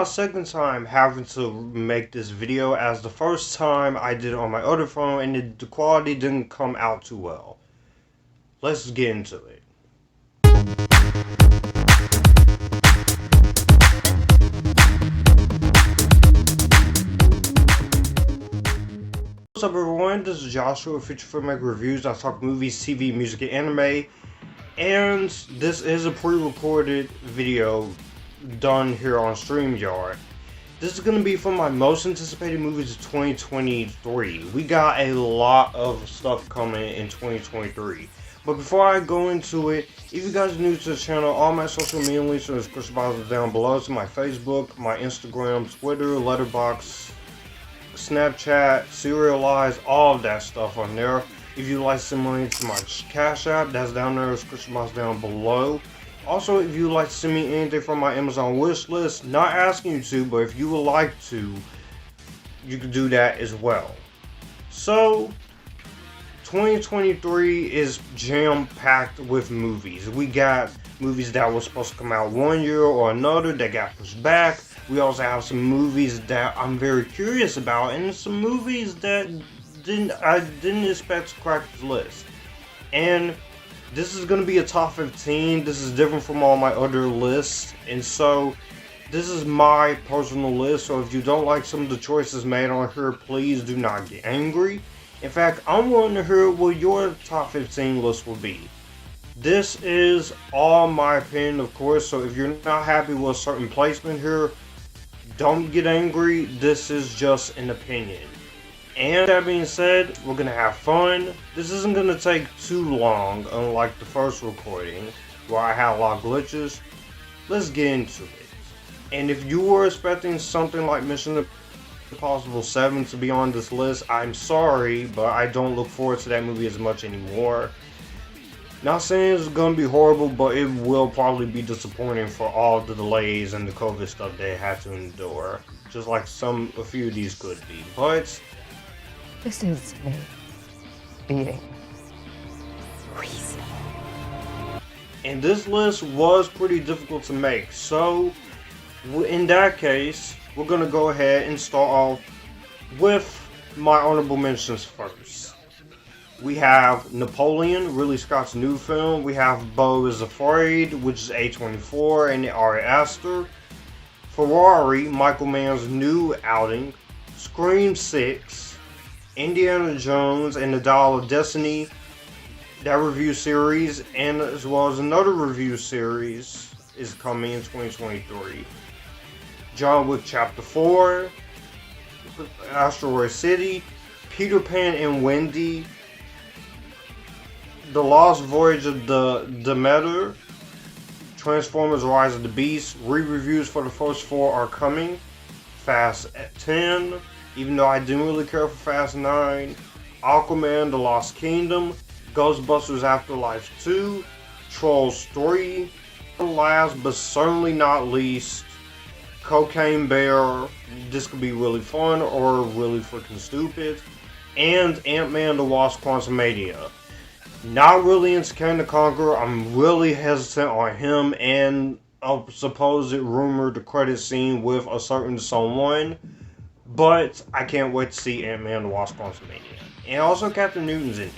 second time having to make this video, as the first time I did it on my other phone and the quality didn't come out too well. Let's get into it. What's up everyone, this is Joshua, Feature Filmmaker Reviews. I talk movies, TV, music, and anime. And this is a pre-recorded video done here on Streamyard. This is going to be from my most anticipated movies of 2023. We got a lot of stuff coming in 2023. But before I go into it, if you guys are new to the channel, all my social media links are in the description box down below. So my Facebook, my Instagram, Twitter, Letterboxd, Snapchat, Serialize, all of that stuff on there. If you'd like to send money to my Cash App, that's down there in the description box down below. Also, if you'd like to send me anything from my Amazon wish list, not asking you to, but if you would like to, you can do that as well. So, 2023 is jam-packed with movies. We got movies that were supposed to come out one year or another that got pushed back. We also have some movies that I'm very curious about, and some movies that I didn't expect to crack this list. And this is going to be a top 15. This is different from all my other lists, and so this is my personal list. So if you don't like some of the choices made on here, please do not get angry. In fact, I'm willing to hear what your top 15 list will be. This is all my opinion, of course, so if you're not happy with a certain placement here, don't get angry. This is just an opinion. And that being said, we're going to have fun. This isn't going to take too long, unlike the first recording, where I had a lot of glitches. Let's get into it. And if you were expecting something like Mission Impossible 7 to be on this list, I'm sorry, but I don't look forward to that movie as much anymore. Not saying it's going to be horrible, but it will probably be disappointing for all the delays and the COVID stuff they had to endure. Just like a few of these could be. But this is me being reasonable. And this list was pretty difficult to make. So, in that case, we're going to go ahead and start off with my honorable mentions first. We have Napoleon, Ridley Scott's new film. We have Beau is Afraid, which is A24 and Ari Aster. Ferrari, Michael Mann's new outing. Scream 6. Indiana Jones and the Dial of Destiny, that review series, and as well as another review series is coming in 2023. John Wick Chapter 4, Asteroid City, Peter Pan and Wendy, The Lost Voyage of the Demeter, Transformers Rise of the Beast. Re-reviews for the first 4 are coming. Fast 10, even though I didn't really care for Fast 9. Aquaman The Lost Kingdom, Ghostbusters Afterlife 2, Trolls 3, last but certainly not least, Cocaine Bear. This could be really fun or really freaking stupid. And Ant-Man the Wasp Quantumania. Not really into Kang the Conqueror. I'm really hesitant on him and a supposed rumored credit scene with a certain someone. But I can't wait to see Ant-Man the Wasp Quantumania. And also Captain Newton's in it.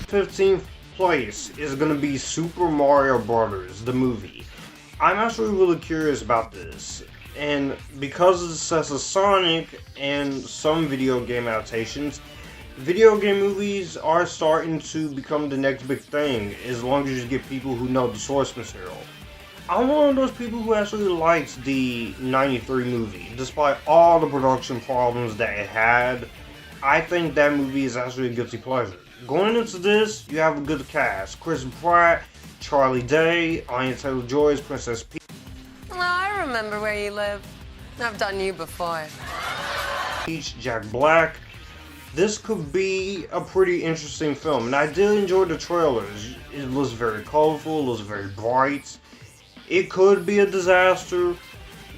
15th place is going to be Super Mario Brothers, the movie. I'm actually really curious about this. And because of the success of Sonic and some video game adaptations, video game movies are starting to become the next big thing, as long as you get people who know the source material. I'm one of those people who actually likes the 93 movie. Despite all the production problems that it had, I think that movie is actually a guilty pleasure. Going into this, you have a good cast. Chris Pratt, Charlie Day, Anya Taylor-Joy as Princess Peach. Well, I remember where you live. I've done you before. Jack Black. This could be a pretty interesting film, and I did enjoy the trailers. It was very colorful, it was very bright. It could be a disaster,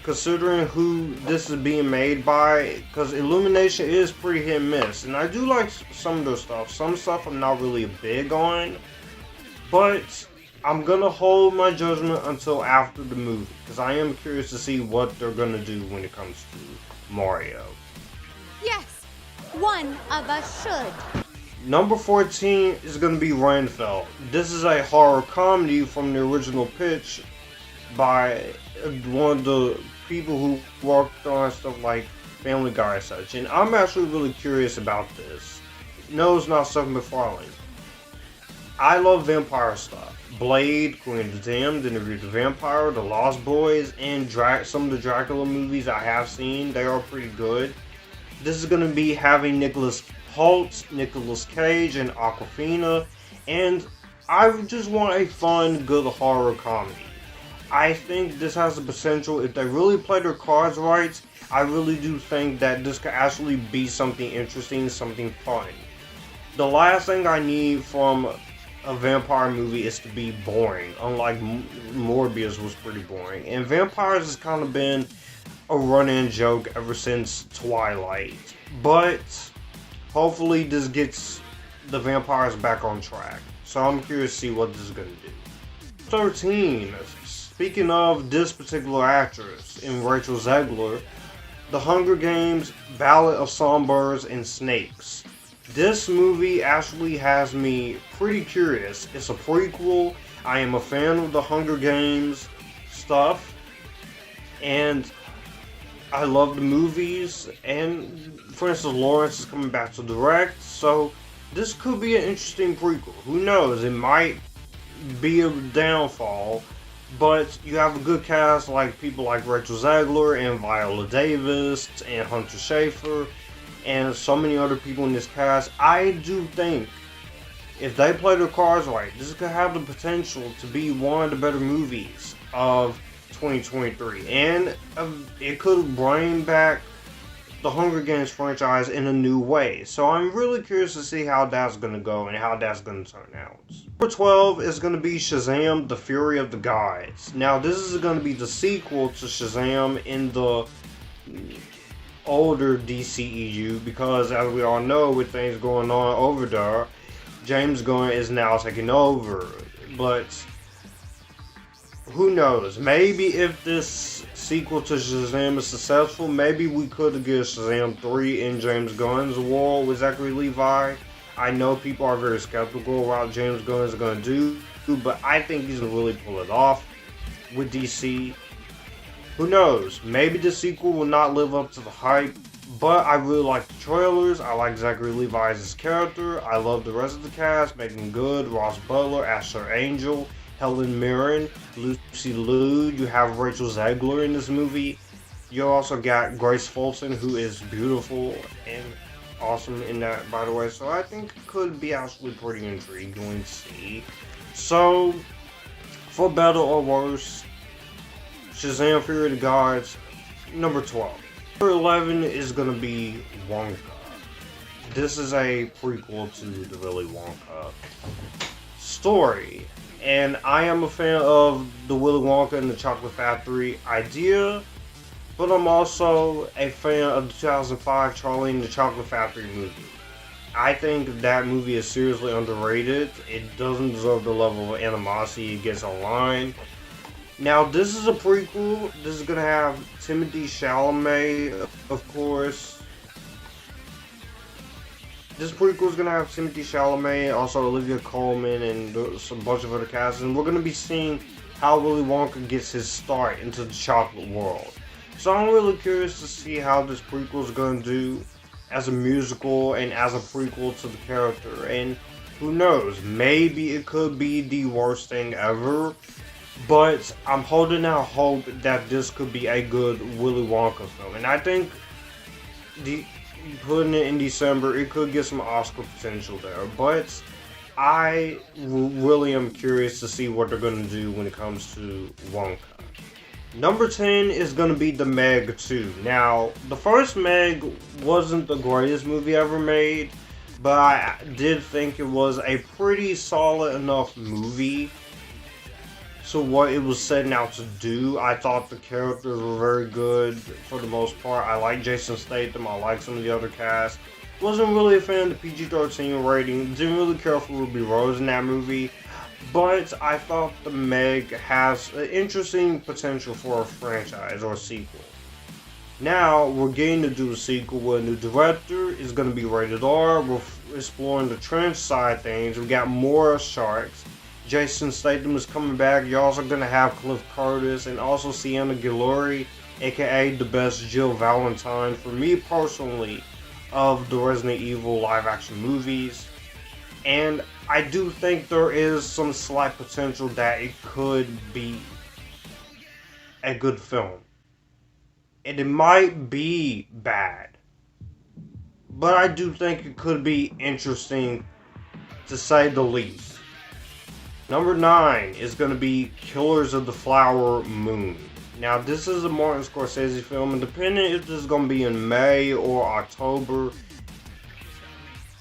considering who this is being made by, because Illumination is pretty hit and miss, and I do like some of their stuff. Some stuff I'm not really big on, but I'm gonna hold my judgment until after the movie, because I am curious to see what they're gonna do when it comes to Mario. Yes, one of us should. Number 14 is gonna be Renfield. This is a horror comedy from the original pitch by one of the people who worked on stuff like Family Guy and such. And I'm actually really curious about this. No, it's not Seth MacFarlane. I love vampire stuff. Blade, Queen of the Damned, Interview with the Vampire, The Lost Boys, and some of the Dracula movies I have seen. They are pretty good. This is going to be having Nicholas Hoult, Nicolas Cage, and Awkwafina. And I just want a fun, good horror comedy. I think this has the potential, if they really play their cards right, I really do think that this could actually be something interesting, something fun. The last thing I need from a vampire movie is to be boring, unlike Morbius was pretty boring. And vampires has kind of been a run-in joke ever since Twilight. But hopefully this gets the vampires back on track. So I'm curious to see what this is going to do. 13. Speaking of this particular actress in Rachel Zegler, The Hunger Games, Ballad of Songbirds and Snakes. This movie actually has me pretty curious. It's a prequel. I am a fan of the Hunger Games stuff. And I love the movies. And Francis Lawrence is coming back to direct. So this could be an interesting prequel. Who knows? It might be a downfall. But you have a good cast like people like Rachel Zegler and Viola Davis and Hunter Schafer and so many other people in this cast. I do think if they play their cards right, this could have the potential to be one of the better movies of 2023. And it could bring back the Hunger Games franchise in a new way. So I'm really curious to see how that's going to go and how that's going to turn out. Number 12 is going to be Shazam, The Fury of the Gods. Now this is going to be the sequel to Shazam in the older DCEU, because as we all know, with things going on over there, James Gunn is now taking over. But who knows? Maybe if this sequel to Shazam is successful, maybe we could get Shazam 3 in James Gunn's world with Zachary Levi. I know people are very skeptical about what James Gunn is going to do, but I think he's going to really pull it off with DC. Who knows? Maybe the sequel will not live up to the hype, but I really like the trailers. I like Zachary Levi's character. I love the rest of the cast. Megan Good, Ross Butler, Asher Angel, Helen Mirren, Lucy Liu. You have Rachel Zegler in this movie. You also got Grace Fulton, who is beautiful and awesome in that, by the way. So I think it could be actually pretty intriguing to see. So, for better or worse, Shazam Fury of the Gods, number 12. Number 11 is going to be Wonka. This is a prequel to the Willy Wonka story. And I am a fan of the Willy Wonka and the Chocolate Factory idea, but I'm also a fan of the 2005 Charlie and the Chocolate Factory movie. I think that movie is seriously underrated. It doesn't deserve the level of animosity it gets online. Now, this is a prequel. This is going to have Timothée Chalamet, of course. This prequel is going to have Timothée Chalamet, also Olivia Colman, and a bunch of other cast. And we're going to be seeing how Willy Wonka gets his start into the chocolate world. So I'm really curious to see how this prequel is going to do as a musical and as a prequel to the character. And who knows, maybe it could be the worst thing ever. But I'm holding out hope that this could be a good Willy Wonka film. And I think putting it in December, it could get some Oscar potential there. But I really am curious to see what they're going to do when it comes to Wonka. Number 10 is going to be The Meg 2. Now, the first Meg wasn't the greatest movie ever made, but I did think it was a pretty solid enough movie. So what it was setting out to do, I thought the characters were very good for the most part. I like Jason Statham, I like some of the other cast. Wasn't really a fan of the PG-13 rating, didn't really care for Ruby Rose in that movie. but I thought the Meg has an interesting potential for a franchise or a sequel. Now, we're getting to do a sequel with a new director. It's going to be rated R. We're exploring the trench side things. We got more sharks. Jason Statham is coming back. You're also going to have Cliff Curtis and also Sienna Guillory, aka the best Jill Valentine, for me personally, of the Resident Evil live action movies. And I do think there is some slight potential that it could be a good film. And it might be bad, but I do think it could be interesting, to say the least. Number 9 is going to be Killers of the Flower Moon. Now, this is a Martin Scorsese film, and depending if this is going to be in May or October,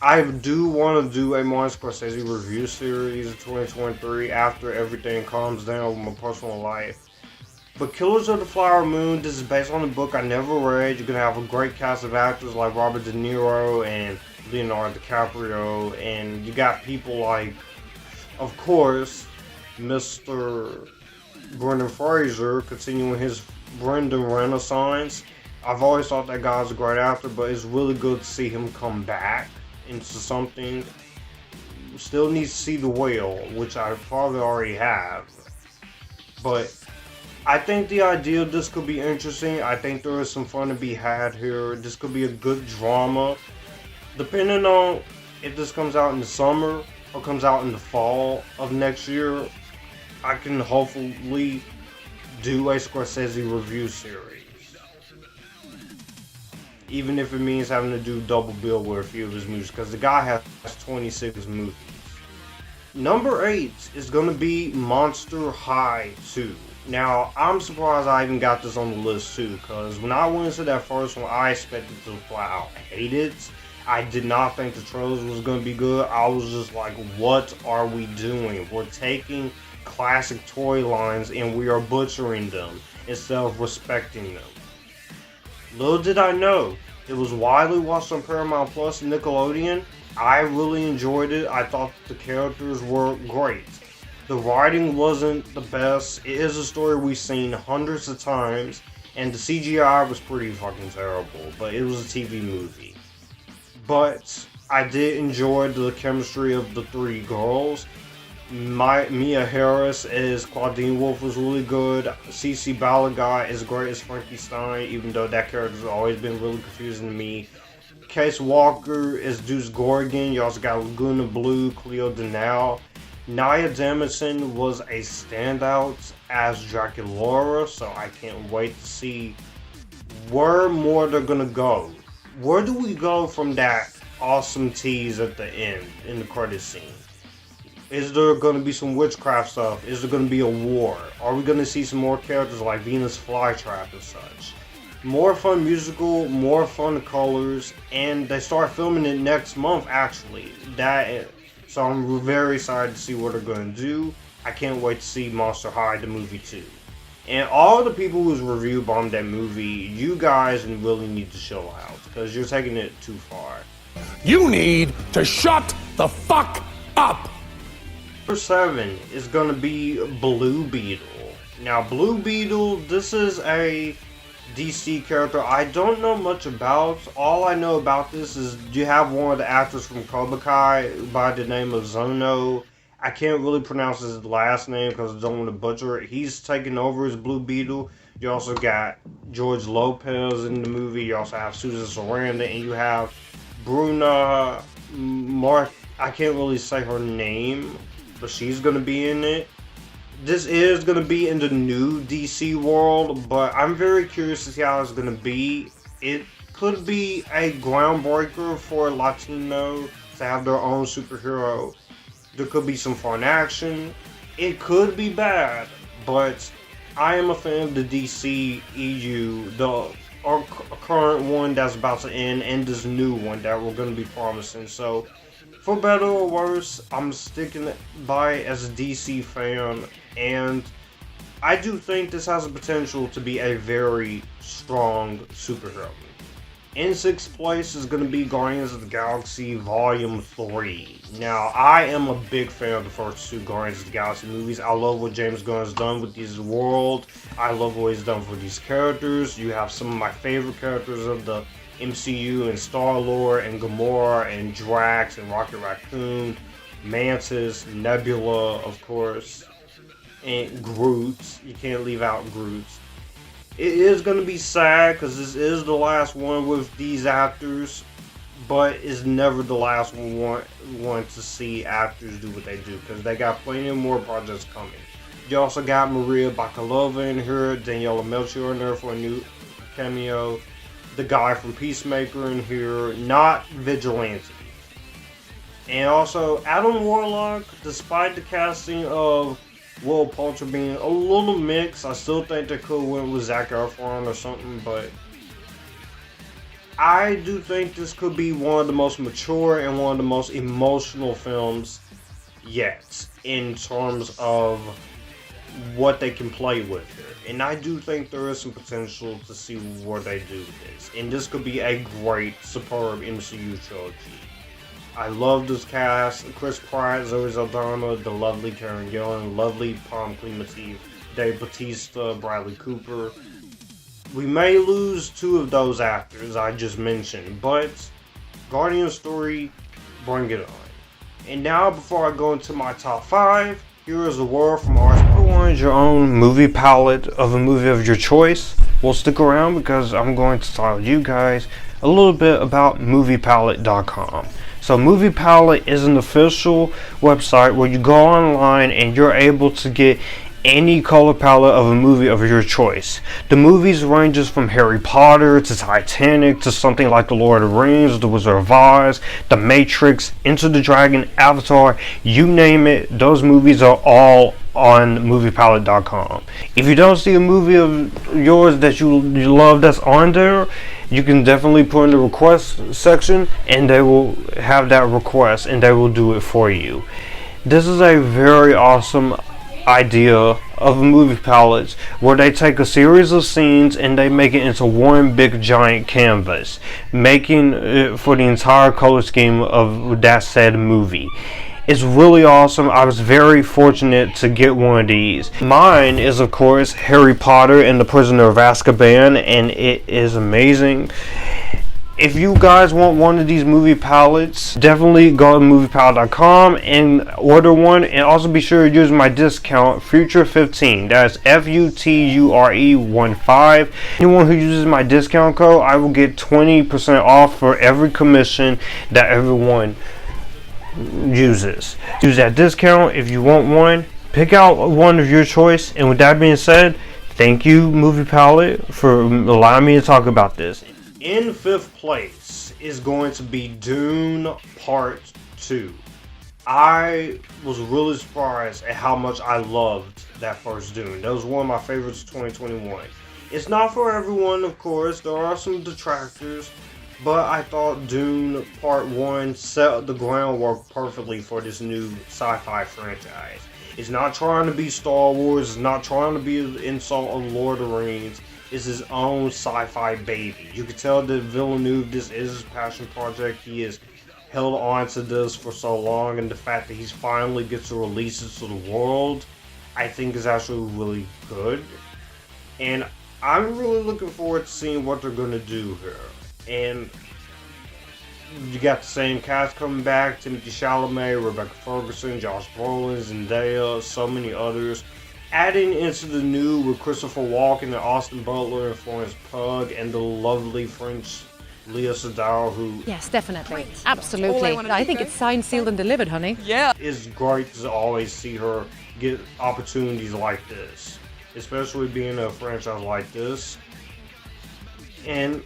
I do want to do a Martin Scorsese review series in 2023 after everything calms down with my personal life. But Killers of the Flower Moon, this is based on a book I never read. You're going to have a great cast of actors like Robert De Niro and Leonardo DiCaprio. And you got people like, of course, Mr. Brendan Fraser continuing his Brendan Renaissance. I've always thought that guy's a great actor, but it's really good to see him come back into something. Still need to see The Whale, which I probably already have. But I think the idea of this could be interesting. I think there is some fun to be had here. This could be a good drama. Depending on if this comes out in the summer or comes out in the fall of next year, I can hopefully do a Scorsese review series. Even if it means having to do double bill with a few of his movies, because the guy has 26 movies. Number 8 is going to be Monster High 2. Now, I'm surprised I even got this on the list too, because when I went into that first one, I expected to flat out hate it. I did not think the trailers was going to be good. I was just like, what are we doing? We're taking classic toy lines and we are butchering them instead of respecting them. Little did I know, it was widely watched on Paramount Plus and Nickelodeon. I really enjoyed it. I thought the characters were great. The writing wasn't the best. It is a story we've seen hundreds of times, and the CGI was pretty fucking terrible, but it was a TV movie. But I did enjoy the chemistry of the three girls. Mia Harris as Claudine Wolf was really good. CC Ballad is great as Frankenstein, even though that character has always been really confusing to me. Case Walker is Deuce Gorgon. You also got Laguna Blue, Cleo Danao. Nia Jamison was a standout as Draculaura, so I can't wait to see where more they're gonna go. Where do we go from that awesome tease at the end in the credit scene? Is there gonna be some witchcraft stuff? Is there gonna be a war? Are we gonna see some more characters like Venus Flytrap and such? More fun musical, more fun colors, and they start filming it next month actually. So I'm very excited to see what they're going to do. I can't wait to see Monster High, the movie too. And all the people who's review bombed that movie, you guys really need to chill out, because you're taking it too far. You need to shut the fuck up! Number 7 is going to be Blue Beetle. Now, Blue Beetle, this is a DC character I don't know much about. All I know about this is you have one of the actors from Cobra Kai by the name of Zono. I can't really pronounce his last name because I don't want to butcher it. He's taking over as Blue Beetle. You also got George Lopez in the movie. You also have Susan Sarandon, and you have Bruna I can't really say her name, but she's going to be in it. This is going to be in the new DC world, but I'm very curious to see how it's going to be. It could be a groundbreaker for Latino to have their own superhero. There could be some fun action. It could be bad, but I am a fan of the DC EU, the current one that's about to end, and this new one that we're going to be promising. So, for better or worse, I'm sticking by it as a DC fan, and I do think this has the potential to be a very strong superhero movie. In 6th place is going to be Guardians of the Galaxy Volume 3. Now, I am a big fan of the first 2 Guardians of the Galaxy movies. I love what James Gunn has done with this world. I love what he's done for these characters. You have some of my favorite characters of the MCU and Star-Lord and Gamora and Drax and Rocket Raccoon, Mantis, Nebula, of course, and Groot. You can't leave out Groot. It is going to be sad because this is the last one with these actors, but it's never the last one to see actors do what they do because they got plenty of more projects coming. You also got Maria Bakalova in here, Daniela Melchior in there for a new cameo, the guy from Peacemaker in here, not Vigilante. And also Adam Warlock, despite the casting of Will Poulter being a little mixed, I still think they could win with Zac Efron or something, but I do think this could be one of the most mature and one of the most emotional films yet in terms of what they can play with here. And I do think there is some potential to see where they do this. And this could be a great, superb MCU trilogy. I love this cast. Chris Pratt, Zoe Saldana, the lovely Karen Gillan, lovely Pom Klementieff, Dave Bautista, Bradley Cooper. We may lose 2 of those actors I just mentioned, but Guardians 3, bring it on. And now, before I go into my top 5, here is a word from ours. Want your own movie palette of a movie of your choice? Well, stick around because I'm going to tell you guys a little bit about MoviePalette.com. So Movie Palette is an official website where you go online and you're able to get any color palette of a movie of your choice. The movies ranges from Harry Potter to Titanic to something like The Lord of the Rings, The Wizard of Oz, The Matrix, Enter the Dragon, Avatar, you name it, those movies are all on MoviePalette.com. If you don't see a movie of yours that you love that's on there, you can definitely put in the request section and they will have that request and they will do it for you. This is a very awesome idea of movie palettes where they take a series of scenes and they make it into one big giant canvas, making it for the entire color scheme of that said movie. It's really awesome. I was very fortunate to get one of these. Mine is, of course, Harry Potter and the Prisoner of Azkaban, and it is amazing. If you guys want one of these movie palettes, definitely go to moviepalette.com and order one, and also be sure to use my discount Future15. That's FUTURE15. Anyone who uses my discount code, I will get 20% off for every commission that everyone uses. Use that discount if you want one. Pick out one of your choice, and with that being said, thank you Movie Palette for allowing me to talk about this. In 5th place is going to be Dune Part 2. I was really surprised at how much I loved that first Dune. That was one of my favorites of 2021. It's not for everyone, of course. There are some detractors. But I thought Dune Part 1 set the groundwork perfectly for this new sci-fi franchise. It's not trying to be Star Wars, it's not trying to be an insult on Lord of the Rings. It's his own sci-fi baby. You can tell that Villeneuve, this is his passion project. He has held on to this for so long, and the fact that he's finally gets to release it to the world, I think is actually really good. And I'm really looking forward to seeing what they're going to do here. And you got the same cast coming back: Timothée Chalamet, Rebecca Ferguson, Josh Brolin, Zendaya, so many others. Adding into the new with Christopher Walken and Austin Butler and Florence Pugh and the lovely French Lea Seydoux, who Yes, definitely. Absolutely. I think it's signed, sealed, and delivered, honey. Yeah. it's great to always see her get opportunities like this, especially being a franchise like this. And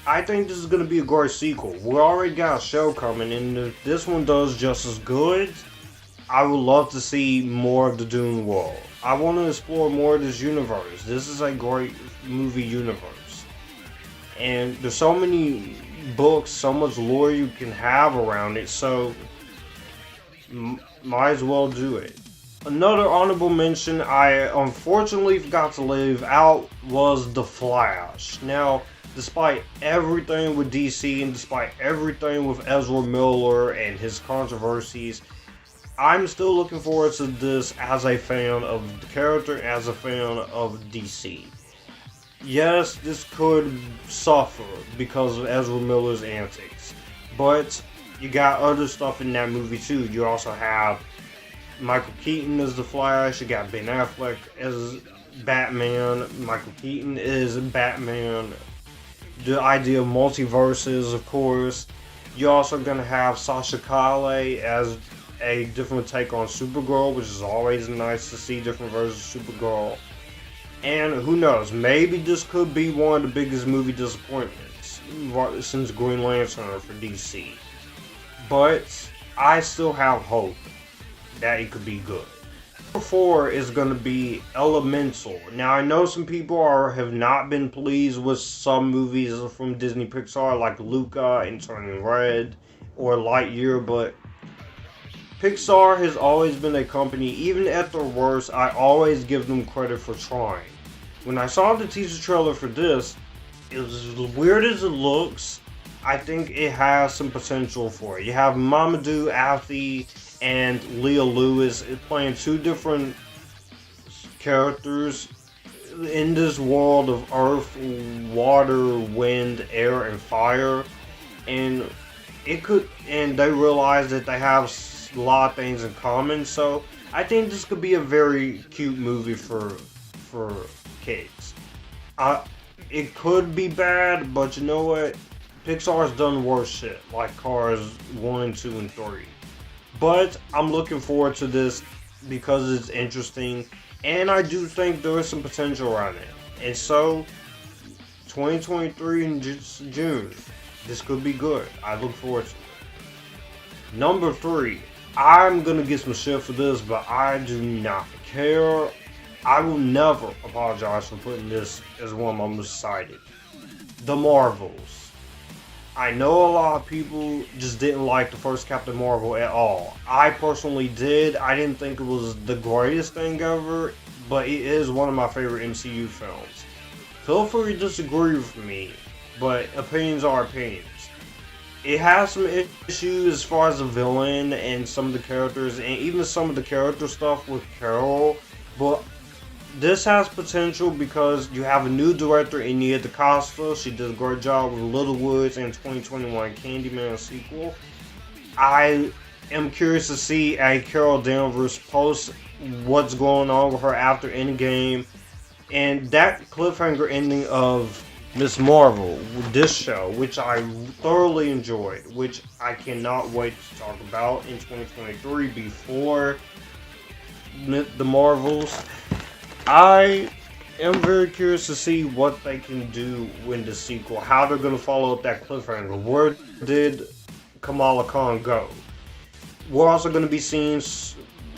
I think this is going to be a great sequel. We already got a show coming, and if this one does just as good, I would love to see more of the Dune world. I want to explore more of this universe. This is a great movie universe. And there's so many books, so much lore you can have around it, so might as well do it. Another honorable mention I unfortunately forgot to leave out was The Flash. Now, despite everything with DC and despite everything with Ezra Miller and his controversies, I'm still looking forward to this as a fan of the character, as a fan of DC. Yes, this could suffer because of Ezra Miller's antics, but you got other stuff in that movie too. You also have Michael Keaton as the Flash, you got Ben Affleck as Batman, Michael Keaton is Batman, the idea of multiverses, of course. You're also going to have Sasha Calle as a different take on Supergirl, which is always nice to see different versions of Supergirl. And who knows, maybe this could be one of the biggest movie disappointments since Green Lantern for DC. But I still have hope that it could be good. Number 4 is going to be Elemental. Now I know some people have not been pleased with some movies from Disney Pixar like Luca and Turning Red or Lightyear, but Pixar has always been a company, even at their worst, I always give them credit for trying. When I saw the teaser trailer for this, it was as weird as it looks, I think it has some potential for it. You have Mamadou Athie and Leah Lewis playing two different characters in this world of earth, water, wind, air, and fire, and they realize that they have a lot of things in common. So I think this could be a very cute movie for kids. It could be bad, but you know what? Pixar's done worse shit, like Cars 1, 2, and 3. But I'm looking forward to this because it's interesting, and I do think there is some potential around it. And so, 2023 in June, this could be good. I look forward to it. Number 3, I'm gonna get some shit for this, but I do not care. I will never apologize for putting this as one of my most cited. The Marvels. I know a lot of people just didn't like the first Captain Marvel at all. I personally did. I didn't think it was the greatest thing ever, but it is one of my favorite MCU films. Feel free to disagree with me, but opinions are opinions. It has some issues as far as the villain and some of the characters, and even some of the character stuff with Carol, but this has potential because you have a new director in Nia DaCosta. She did a great job with Little Woods and 2021 Candyman sequel. I am curious to see a Carol Danvers post what's going on with her after Endgame. And that cliffhanger ending of Miss Marvel, this show, which I thoroughly enjoyed, which I cannot wait to talk about in 2023 before the Marvels. I am very curious to see what they can do in the sequel, how they're going to follow up that cliffhanger. Where did Kamala Khan go? We're also going to be seeing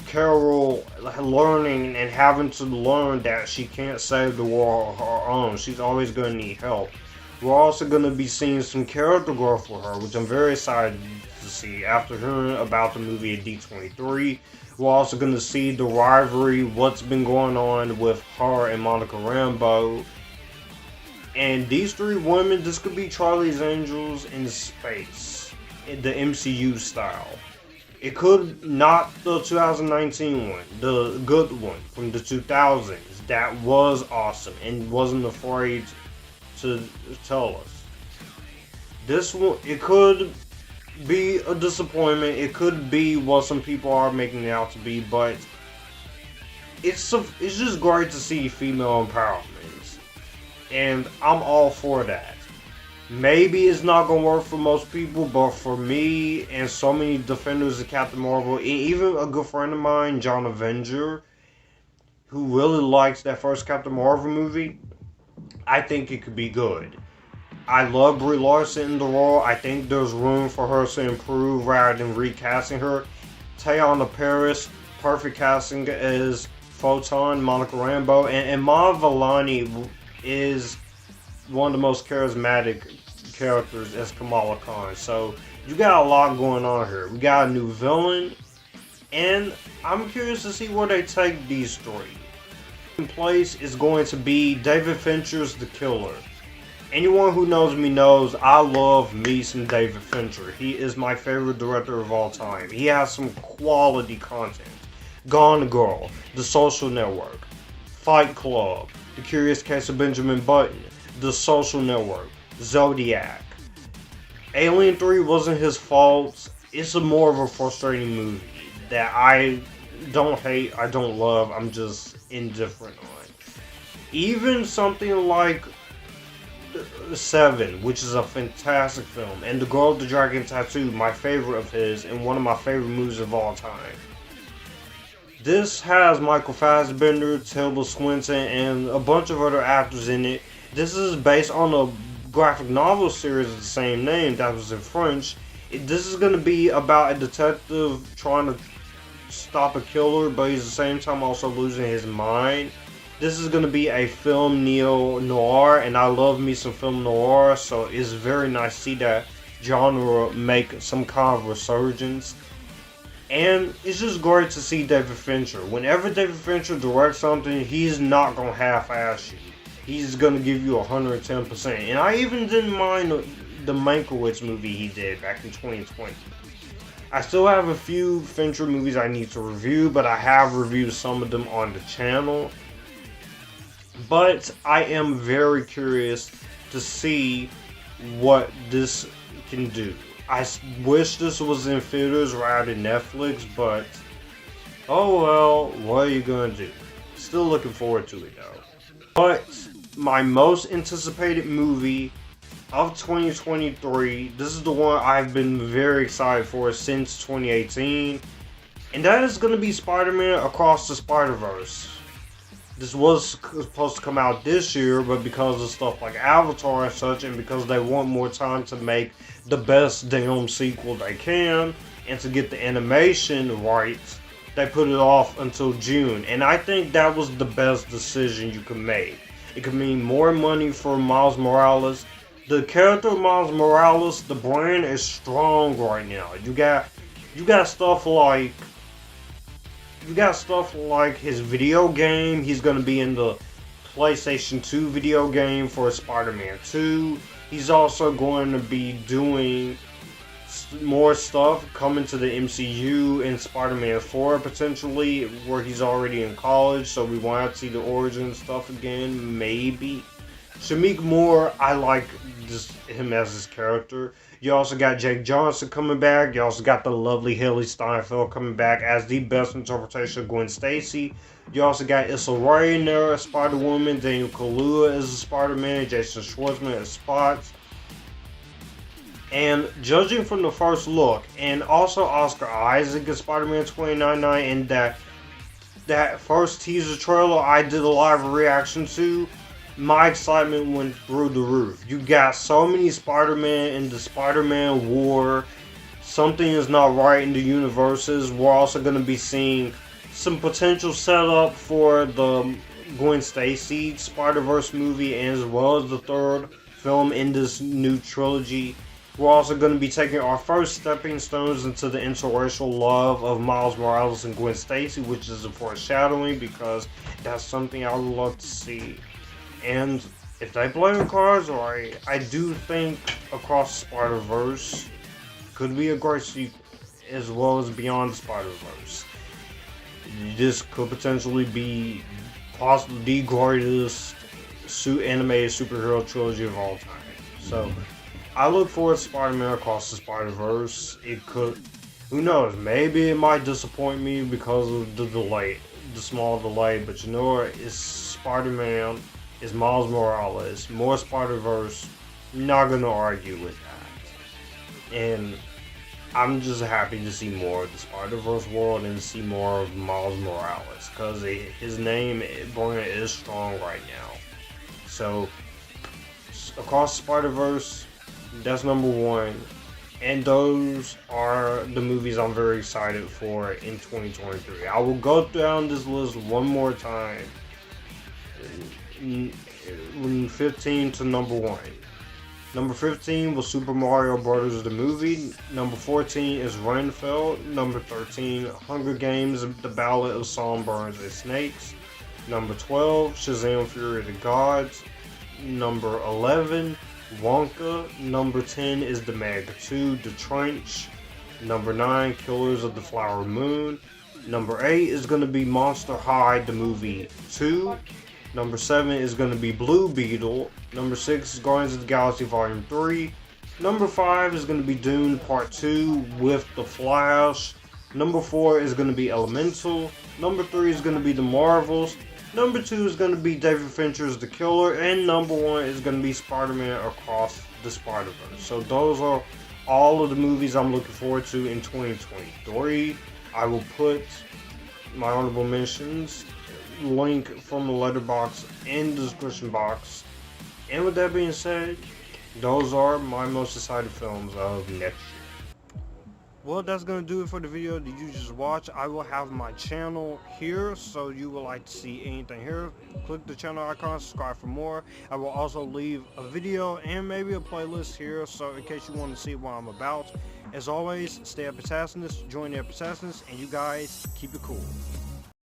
Carol learning and having to learn that she can't save the world on her own. She's always going to need help. We're also going to be seeing some character growth for her, which I'm very excited to see after hearing about the movie at D23. We're also going to see the rivalry, what's been going on with her and Monica Rambeau. And these three women, this could be Charlie's Angels in space, in the MCU style. It could not the 2019 one, the good one from the 2000s. That was awesome and wasn't afraid to tell us. This one, it could be a disappointment. It could be what some people are making it out to be, but it's just great to see female empowerment, and I'm all for that. Maybe it's not gonna work for most people, but for me and so many defenders of Captain Marvel, and even a good friend of mine, John Avenger, who really likes that first Captain Marvel movie, I think it could be good. I love Brie Larson in the role. I think there's room for her to improve rather than recasting her. Teyonah Parris, perfect casting as Photon, Monica Rambeau, and Iman Vellani is one of the most charismatic characters as Kamala Khan. So you got a lot going on here. We got a new villain, And I'm curious to see where they take these three. In place is going to be David Fincher's The Killer. Anyone who knows me knows I love me some David Fincher. He is my favorite director of all time. He has some quality content. Gone Girl, The Social Network, Fight Club, The Curious Case of Benjamin Button, The Social Network, Zodiac. Alien 3 wasn't his fault. It's more of a frustrating movie that I don't hate, I don't love, I'm just indifferent on. Even something like Seven, which is a fantastic film, and The Girl with the Dragon Tattoo, my favorite of his, and one of my favorite movies of all time. This has Michael Fassbender, Tilda Swinton, and a bunch of other actors in it. This is based on a graphic novel series of the same name that was in French. This is going to be about a detective trying to stop a killer, but he's at the same time also losing his mind. This is going to be a film neo-noir, and I love me some film noir, so it's very nice to see that genre make some kind of resurgence. And it's just great to see David Fincher. Whenever David Fincher directs something, he's not going to half-ass you. He's going to give you 110%. And I even didn't mind the Mankiewicz movie he did back in 2020. I still have a few Fincher movies I need to review, but I have reviewed some of them on the channel. But I am very curious to see what this can do. I wish this was in theaters rather than Netflix, but oh well, what are you gonna do? Still looking forward to it though. But my most anticipated movie of 2023, this is the one I've been very excited for since 2018, and that is gonna be Spider-Man Across the Spider-Verse. This was supposed to come out this year, but because of stuff like Avatar and such, and because they want more time to make the best damn sequel they can, and to get the animation right, they put it off until June. And I think that was the best decision you could make. It could mean more money for Miles Morales. The character of Miles Morales, the brand is strong right now. You got stuff like his video game. He's going to be in the PlayStation 2 video game for Spider-Man 2. He's also going to be doing more stuff coming to the MCU in Spider-Man 4 potentially, where he's already in college, so we won't have to see the origin stuff again, maybe. Shamik Moore, I like just him as his character. You also got Jake Johnson coming back. You also got the lovely Haley Steinfeld coming back as the best interpretation of Gwen Stacy. You also got Issa Rae in there as Spider-Woman, Daniel Kaluuya as Spider-Man, Jason Schwartzman as Spot. And judging from the first look, and also Oscar Isaac as Spider-Man 2099, and that first teaser trailer I did a live reaction to, my excitement went through the roof. You got so many Spider-Man in the Spider-Man war. Something is not right in the universes. We're also going to be seeing some potential setup for the Gwen Stacy SpiderVerse movie, as well as the third film in this new trilogy. We're also going to be taking our first stepping stones into the interracial love of Miles Morales and Gwen Stacy, which is a foreshadowing because that's something I would love to see. And if they play the cards right, I do think Across the Spider-Verse could be a great sequel, as well as Beyond the Spider-Verse. This could potentially be possibly the greatest animated superhero trilogy of all time. So, I look forward to Spider-Man Across the Spider-Verse. It could, who knows, maybe it might disappoint me because of the delay, the small delay, but you know what, it's Spider-Man. Is Miles Morales, more Spider-Verse, not gonna argue with that. And I'm just happy to see more of the Spider-Verse world and to see more of Miles Morales, because his name brand is strong right now. So, Across the Spider-Verse, that's number one. And those are the movies I'm very excited for in 2023. I will go down this list one more time. 15 to number 1. Number 15 was Super Mario Bros. The movie. Number 14 is Renfield. Number 13, Hunger Games, The Ballad of Songbirds and Snakes. Number 12, Shazam! Fury of the Gods. Number 11, Wonka. Number 10 is The Meg 2, The Trench. Number 9, Killers of the Flower Moon. Number 8 is going to be Monster High, the movie 2. Number 7 is going to be Blue Beetle. Number 6 is Guardians of the Galaxy Volume 3. Number 5 is going to be Dune Part 2 with The Flash. Number 4 is going to be Elemental. Number 3 is going to be The Marvels. Number 2 is going to be David Fincher's The Killer. And number 1 is going to be Spider-Man Across the SpiderVerse. So those are all of the movies I'm looking forward to in 2023. I will put my honorable mentions link from the letterbox in the description box. And with that being said, those are my most excited films of next year. Well, that's going to do it for the video that you just watched. I will have my channel here, so you would like to see anything here, click the channel icon, subscribe for more. I will also leave a video and maybe a playlist here, so in case you want to see what I'm about. As always, stay Epictasticness, join the Epictasticness, and you guys keep it cool.